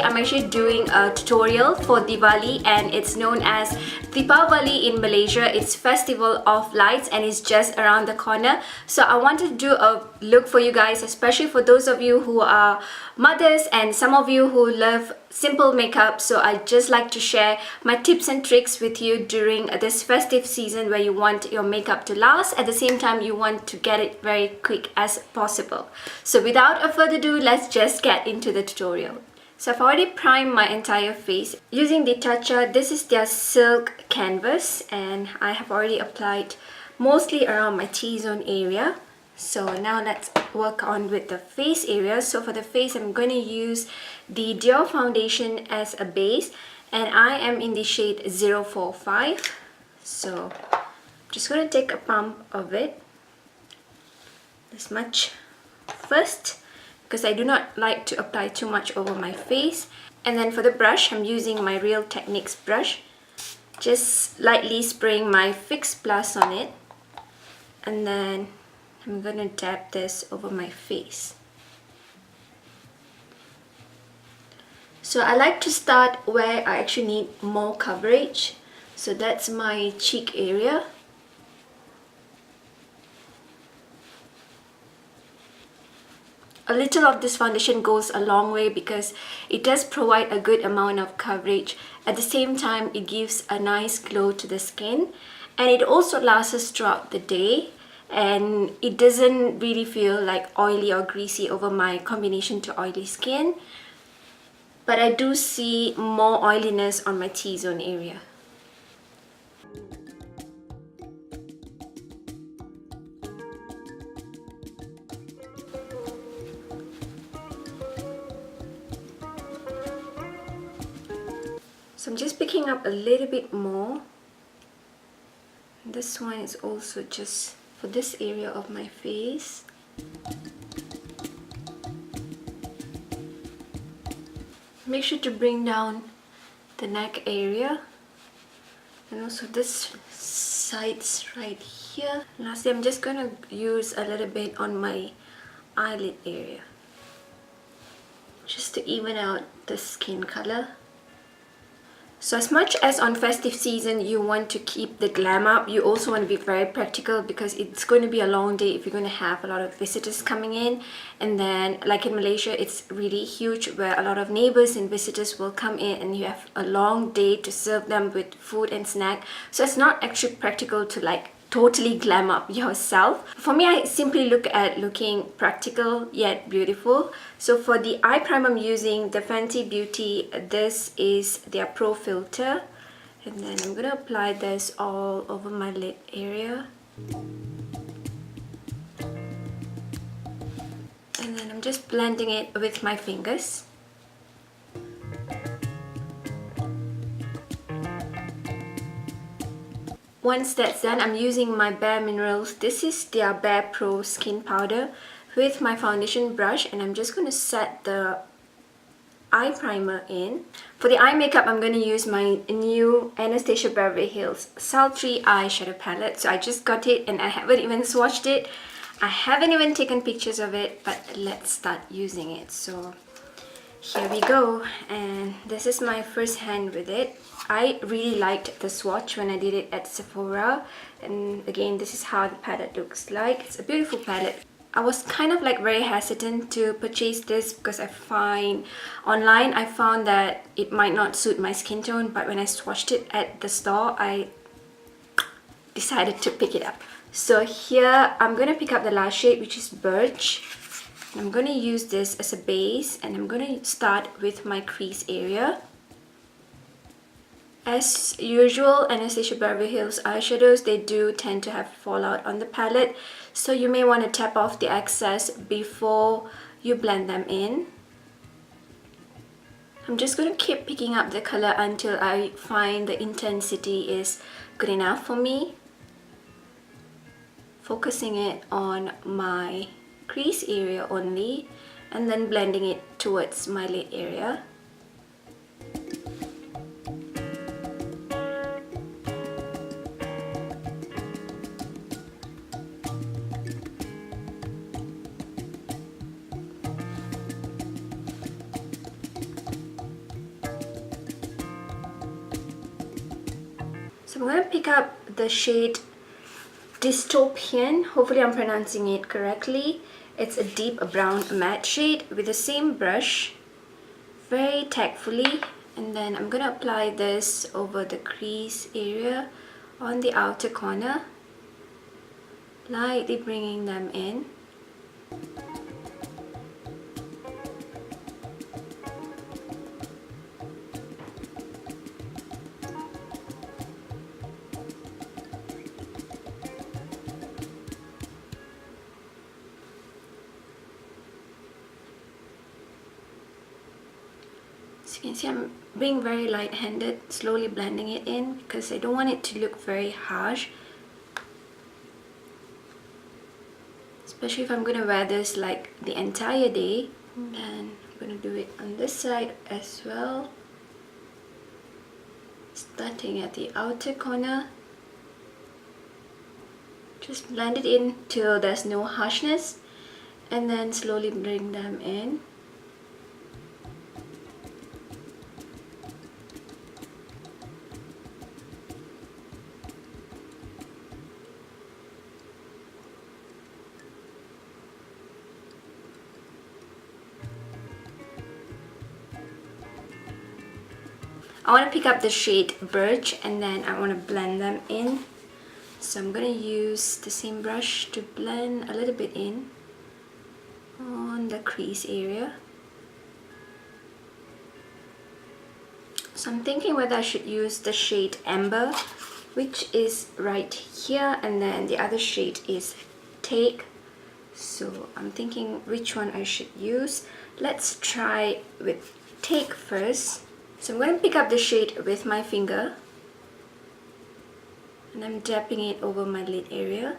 I'm actually doing a tutorial for Diwali, and it's known as Deepavali in Malaysia. It's Festival of Lights and it's just around the corner. So I wanted to do a look for you guys, especially for those of you who are mothers and some of you who love simple makeup. So I just like to share my tips and tricks with you during this festive season where you want your makeup to last. At the same time, you want to get it very quick as possible. So without a further ado, let's just get into the tutorial. So I've already primed my entire face using the Tatcha. This is their Silk Canvas, and I have already applied mostly around my T-zone area. So now let's work on with the face area. So for the face, I'm going to use the Dior foundation as a base, and I am in the shade 045. So I'm just going to take a pump of it, this much first, because I do not like to apply too much over my face. And then for the brush, I'm using my Real Techniques brush, just lightly spraying my Fix Plus on it, and then I'm gonna dab this over my face. So I like to start where I actually need more coverage. So that's my cheek area. A little of this foundation goes a long way because it does provide a good amount of coverage. At the same time, it gives a nice glow to the skin, and it also lasts throughout the day, and it doesn't really feel like oily or greasy over my combination to oily skin. But I do see more oiliness on my T-zone area. So I'm just picking up a little bit more. This one is also just for this area of my face. Make sure to bring down the neck area, and also this sides right here. Lastly, I'm just going to use a little bit on my eyelid area, just to even out the skin color. So as much as on festive season you want to keep the glam up, you also want to be very practical, because it's going to be a long day if you're going to have a lot of visitors coming in. And then like in Malaysia, it's really huge where a lot of neighbors and visitors will come in, and you have a long day to serve them with food and snack. So it's not actually practical to like totally glam up yourself. For me, I simply look at looking practical yet beautiful. So for the eye primer, I'm using the Fenty Beauty. This is their Pro Filter, and then I'm gonna apply this all over my lid area, and then I'm just blending it with my fingers. Once that's done, I'm using my Bare Minerals. This is their Bare Pro Skin Powder with my foundation brush, and I'm just going to set the eye primer in. For the eye makeup, I'm going to use my new Anastasia Beverly Hills Sultry eyeshadow palette. So I just got it and I haven't even swatched it. I haven't even taken pictures of it, but let's start using it. So here we go, and this is my first hand with it. I really liked the swatch when I did it at Sephora, and again, this is how the palette looks like. It's a beautiful palette. I was kind of like very hesitant to purchase this because I found that it might not suit my skin tone, but when I swatched it at the store, I decided to pick it up. So here I'm going to pick up the last shade, which is Birch. I'm going to use this as a base, and I'm going to start with my crease area. As usual, Anastasia Beverly Hills eyeshadows, they do tend to have fallout on the palette, so you may want to tap off the excess before you blend them in. I'm just going to keep picking up the color until I find the intensity is good enough for me. Focusing it on my crease area only, and then blending it towards my lid area. So I'm going to pick up the shade Dystopian. Hopefully I'm pronouncing it correctly. It's a deep brown matte shade with the same brush, very tactfully. And then I'm going to apply this over the crease area on the outer corner, lightly bringing them in. So you can see I'm being very light-handed, slowly blending it in because I don't want it to look very harsh. Especially if I'm going to wear this like the entire day. And then I'm going to do it on this side as well. Starting at the outer corner. Just blend it in till there's no harshness. And then slowly bring them in. I want to pick up the shade Birch and then I want to blend them in. So I'm going to use the same brush to blend a little bit in on the crease area. So I'm thinking whether I should use the shade Amber, which is right here, and then the other shade is Take. So I'm thinking which one I should use. Let's try with Take first. So I'm going to pick up the shade with my finger and I'm dabbing it over my lid area.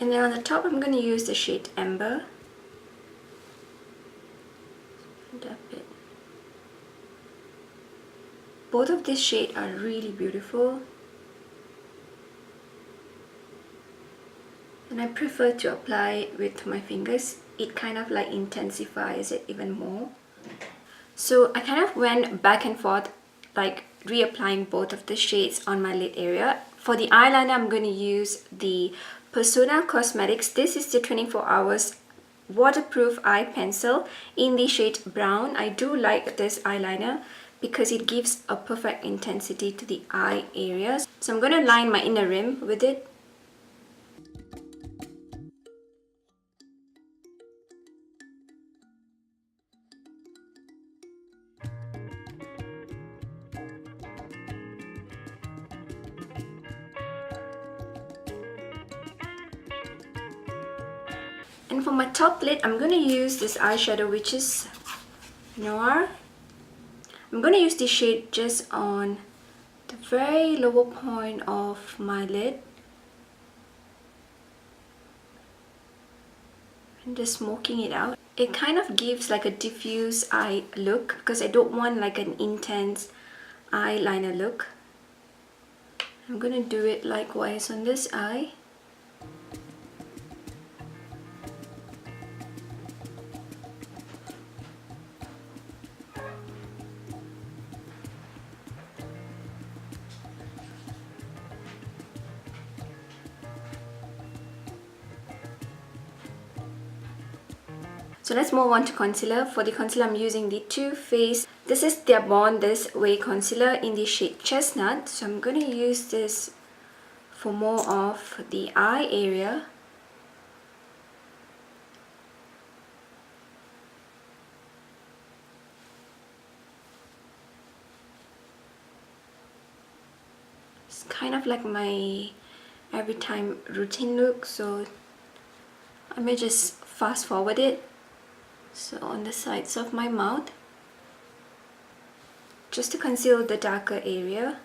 And then on the top I'm going to use the shade Amber. Dab it. Both of these shades are really beautiful. And I prefer to apply it with my fingers. It kind of like intensifies it even more. So I kind of went back and forth, like reapplying both of the shades on my lid area. For the eyeliner, I'm going to use the Persona Cosmetics. This is the 24 hours waterproof eye pencil in the shade brown. I do like this eyeliner because it gives a perfect intensity to the eye areas. So I'm going to line my inner rim with it. And for my top lid, I'm going to use this eyeshadow, which is Noir. I'm going to use this shade just on the very lower point of my lid. And just smoking it out. It kind of gives like a diffuse eye look because I don't want like an intense eyeliner look. I'm going to do it likewise on this eye. So let's move on to concealer. For the concealer, I'm using the Too Faced. This is their Born This Way concealer in the shade Chestnut. So I'm going to use this for more of the eye area. It's kind of like my every time routine look, so I may just fast forward it. So on the sides of my mouth, just to conceal the darker area.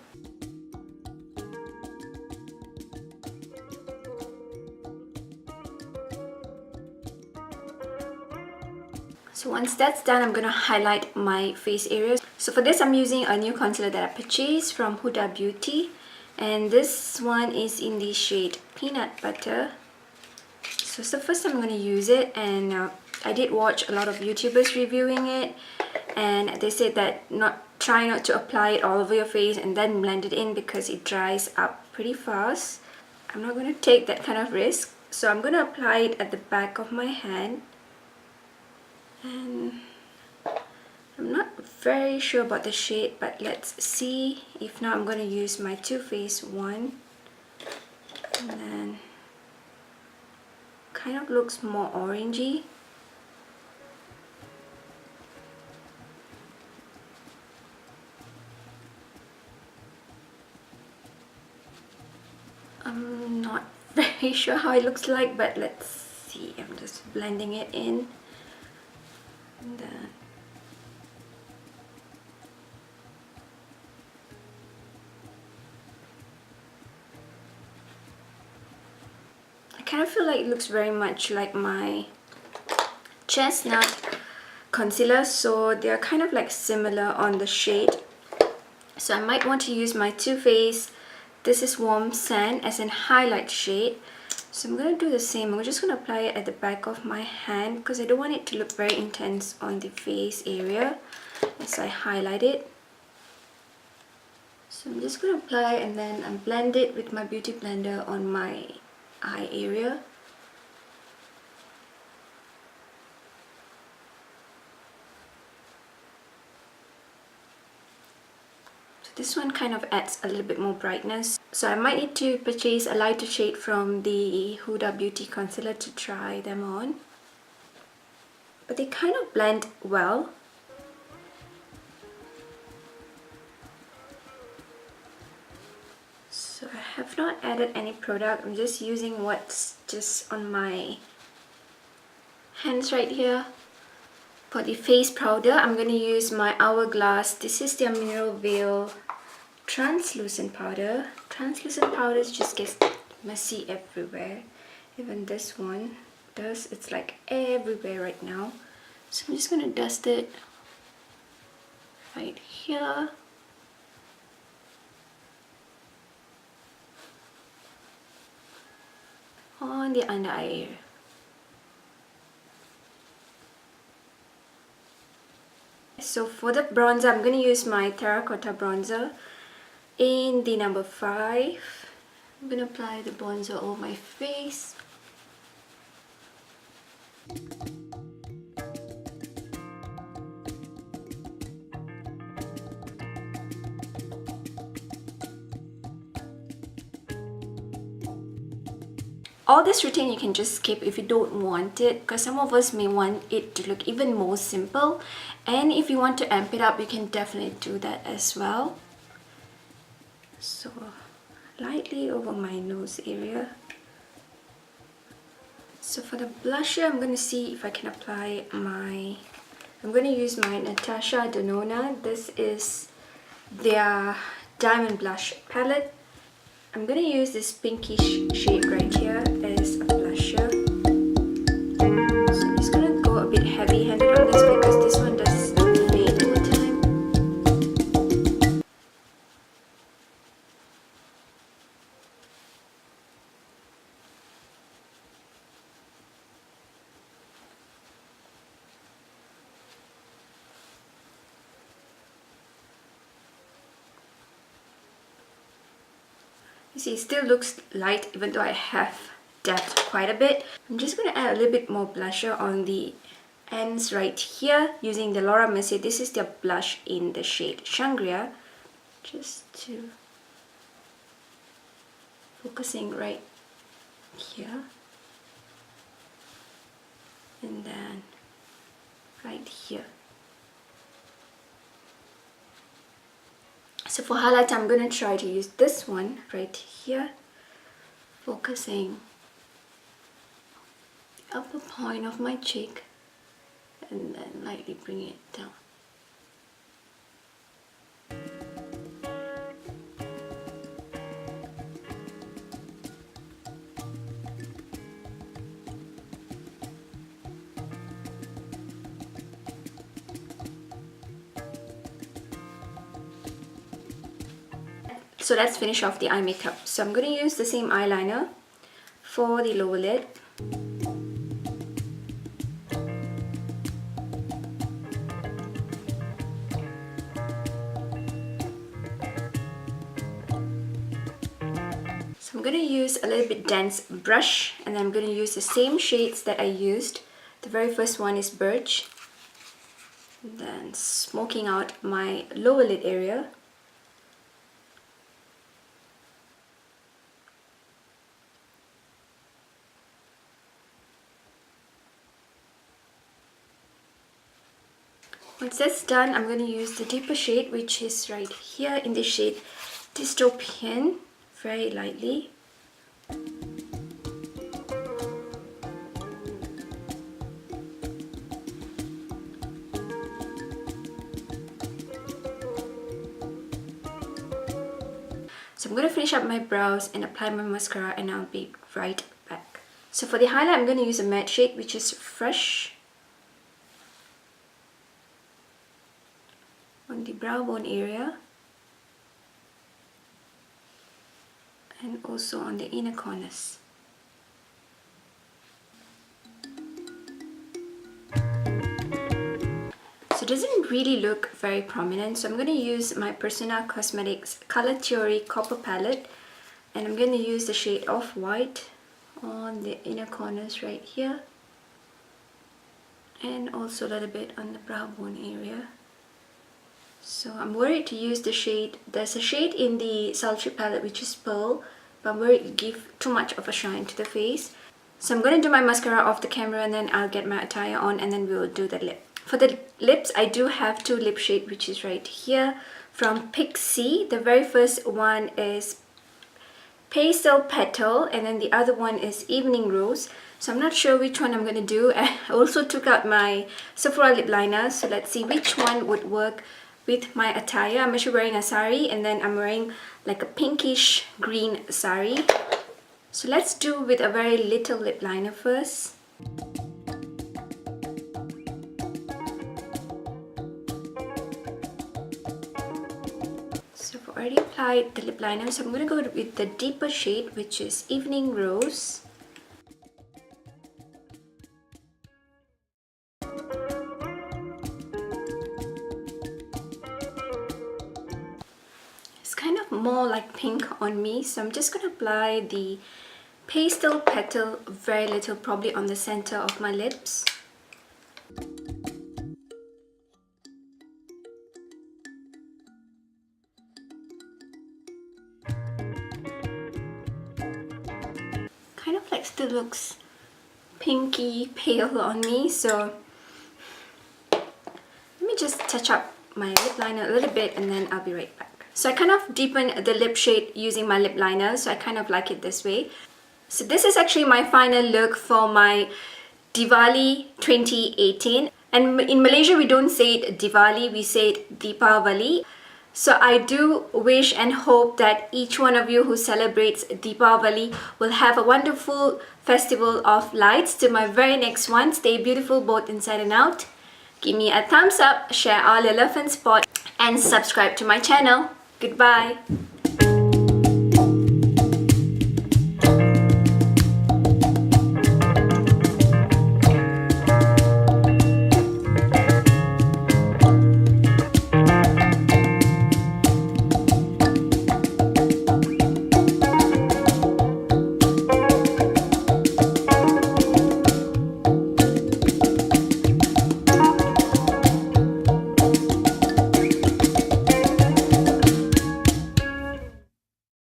So once that's done, I'm gonna highlight my face areas. So for this, I'm using a new concealer that I purchased from Huda Beauty, and this one is in the shade Peanut Butter. So it's the first time I'm gonna use it, and I did watch a lot of YouTubers reviewing it, and they said that try not to apply it all over your face and then blend it in because it dries up pretty fast. I'm not gonna take that kind of risk, so I'm gonna apply it at the back of my hand. And I'm not very sure about the shade, but let's see. If not, I'm going to use my Too Faced one, and then kind of looks more orangey. I'm not very sure how it looks like, but let's see. I'm just blending it in. And then I kind of feel like it looks very much like my Chestnut concealer, so they're kind of like similar on the shade. So I might want to use my Too Faced This Is Warm Sand as an highlight shade. So I'm going to do the same. I'm just going to apply it at the back of my hand because I don't want it to look very intense on the face area as I highlight it. So I'm just going to apply and then I blend it with my beauty blender on my eye area. This one kind of adds a little bit more brightness. So I might need to purchase a lighter shade from the Huda Beauty concealer to try them on. But they kind of blend well. So I have not added any product. I'm just using what's just on my hands right here. For the face powder, I'm going to use my Hourglass. This is their Mineral Veil translucent powder. Translucent powders just get messy everywhere. Even this one does. It's like everywhere right now. So I'm just going to dust it right here. On the under eye area. So for the bronzer, I'm going to use my Terracotta bronzer in the number 5. I'm going to apply the bronzer over my face. All this routine you can just skip if you don't want it, because some of us may want it to look even more simple, and if you want to amp it up, you can definitely do that as well. So lightly over my nose area. So for the blusher, I'm going to see if I can apply I'm going to use my Natasha Denona. This is their Diamond Blush palette. I'm going to use this pinkish shade right here as a blusher. So I'm just going to go a bit heavy-handed on this because this one does fade over time. You see, it still looks light even though I have dabbed quite a bit. I'm just going to add a little bit more blusher on the ends right here using the Laura Mercier. This is their blush in the shade Shangri-La. Just to focusing right here. And then right here. So for highlight, I'm going to try to use this one right here, focusing the upper point of my cheek and then lightly bring it down. So let's finish off the eye makeup. So I'm going to use the same eyeliner for the lower lid. So I'm going to use a little bit dense brush, and I'm going to use the same shades that I used. The very first one is Birch. Then smoking out my lower lid area. Once that's done, I'm going to use the deeper shade, which is right here in the shade Dystopian, very lightly. So I'm going to finish up my brows and apply my mascara, and I'll be right back. So for the highlight, I'm going to use a matte shade, which is Fresh, on the brow bone area and also on the inner corners. So it doesn't really look very prominent, so I'm going to use my Persona Cosmetics Color Theory Copper Palette, and I'm going to use the shade Off-White on the inner corners right here, and also a little bit on the brow bone area. So I'm worried to use the shade, there's a shade in the Sultry palette which is Pearl, but I'm worried to give too much of a shine to the face. So I'm going to do my mascara off the camera, and then I'll get my attire on, and then we'll do the lip. For the lips, I do have two lip shades, which is right here from Pixie. The very first one is Pastel Petal, and then the other one is Evening Rose. So I'm not sure which one I'm going to do. I also took out my Sephora lip liner, so let's see which one would work with my attire. I'm actually wearing a sari, and then I'm wearing like a pinkish green sari. So let's do with a very little lip liner first. So I've already applied the lip liner, so I'm going to go with the deeper shade, which is Evening Rose. Kind of more like pink on me, so I'm just going to apply the Pastel Petal very little, probably on the center of my lips. Kind of like still looks pinky pale on me, so let me just touch up my lip liner a little bit, and then I'll be right back. So I kind of deepened the lip shade using my lip liner, so I kind of like it this way. So this is actually my final look for my Diwali 2018. And in Malaysia, we don't say it Diwali, we say it Deepavali. So I do wish and hope that each one of you who celebrates Deepavali will have a wonderful festival of lights. To my very next one, stay beautiful both inside and out. Give me a thumbs up, share all your love and support, and subscribe to my channel. Goodbye.